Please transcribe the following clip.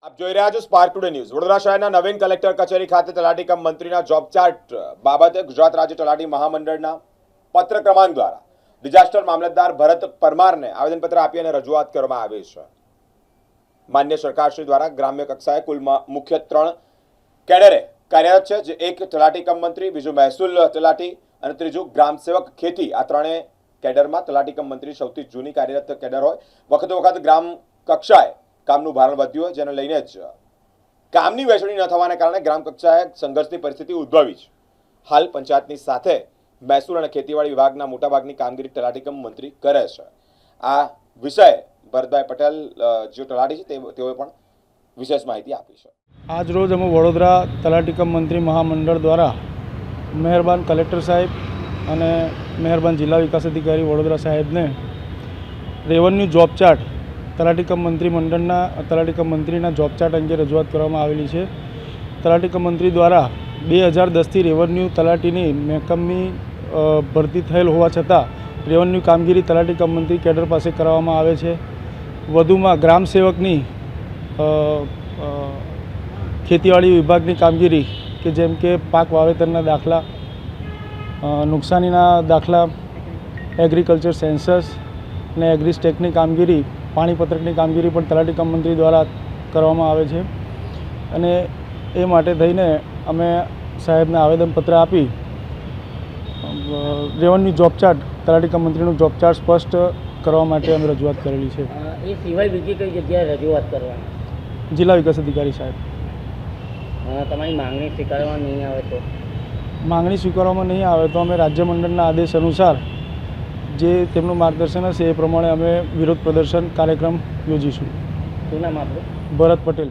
આપ જોઈ રહ્યા છો સ્પાર્ક ટુડે ન્યૂઝ। વડોદરા શહેરના નવીન કલેક્ટર કચેરી ખાતે તલાટી કમ મંત્રીના જોબ ચાર્ટ બાબતે ગુજરાત રાજ્ય તલાટી મહામંડળના પત્ર ક્રમાંક દ્વારા ડિઝાસ્ટર મામલતદાર ભરત પરમારને આવેદનપત્ર આપી અને રજૂઆત કરવામાં આવી છે। માન્ય સરકારશ્રી દ્વારા ગ્રામ્ય કક્ષાએ કુલ મુખ્ય 3 કેડરે કાર્યરત છે, જે એક તલાટી કમ મંત્રી, બીજું મહેસૂલ તલાટી અને ત્રીજું ગ્રામ સેવક ખેતી। આ ત્રણેય કેડરમાં તલાટી કમ મંત્રી સૌથી જૂની કાર્યરત કેડર હોય। વખતો વખત ગ્રામ કક્ષાએ કામનું ભારણ વધ્યું હોય, જેને લઈને જ કામની વહેંચણી ન થવાને કારણે ગ્રામ કક્ષાએ સંઘર્ષની પરિસ્થિતિ ઉદ્ભવી છે। હાલ પંચાયતની સાથે મહેસૂલ અને ખેતીવાડી વિભાગના મોટાભાગની કામગીરી તલાટી કમ મંત્રી કરે છે। આ વિષય ભરતભાઈ પટેલ જે તલાટી છે તેઓએ પણ વિશેષ માહિતી આપી છે। આજ રોજ અમે વડોદરા તલાટી કમ મંત્રી મહામંડળ દ્વારા મહેરબાન કલેક્ટર સાહેબ અને મહેરબાન જિલ્લા વિકાસ અધિકારી વડોદરા સાહેબને રેવન્યુ જોબ ચાર્ટ તલાટી કમ મંત્રી મંડળના તલાટી કમ મંત્રીના જોબ ચાર્ટ અંગે રજૂઆત કરવામાં આવેલી છે। તલાટી કમ મંત્રી દ્વારા 2010થી રેવન્યુ તલાટીની મહેકમની ભરતી થયેલ હોવા છતાં રેવન્યુ કામગીરી તલાટી કમ મંત્રી કેડર પાસે કરવામાં આવે છે। વધુમાં ગ્રામ સેવકની ખેતીવાડી વિભાગની કામગીરી કે જેમ કે પાક વાવેતરના દાખલા, નુકસાનીના દાખલા, એગ્રીકલ્ચર સેન્સસ અને એગ્રીસ્ટેકની કામગીરી, પાણીપત્રકની કામગીરી પણ તલાટી કમ મંત્રી દ્વારા કરવામાં આવે છે। અને એ માટે થઈને અમે સાહેબને આવેદનપત્ર આપી રેવન્યુ જોબ ચાર્ટ તલાટી કમ મંત્રીનું જોબ ચાર્ટ સ્પષ્ટ કરવા માટે અમે રજૂઆત કરેલી છે। એ સિવાય બીજી કઈ જગ્યાએ રજૂઆત કરવાની? જિલ્લા વિકાસ અધિકારી સાહેબ। તમારી માંગણી સ્વીકારવામાં નહીં આવે તો? માંગણી સ્વીકારવામાં નહીં આવે તો અમે રાજ્ય મંડળના આદેશ અનુસાર જે તેમનું માર્ગદર્શન હશે એ પ્રમાણે અમે વિરોધ પ્રદર્શન કાર્યક્રમ યોજીશું। શું નામ આપણું? ભરત પટેલ।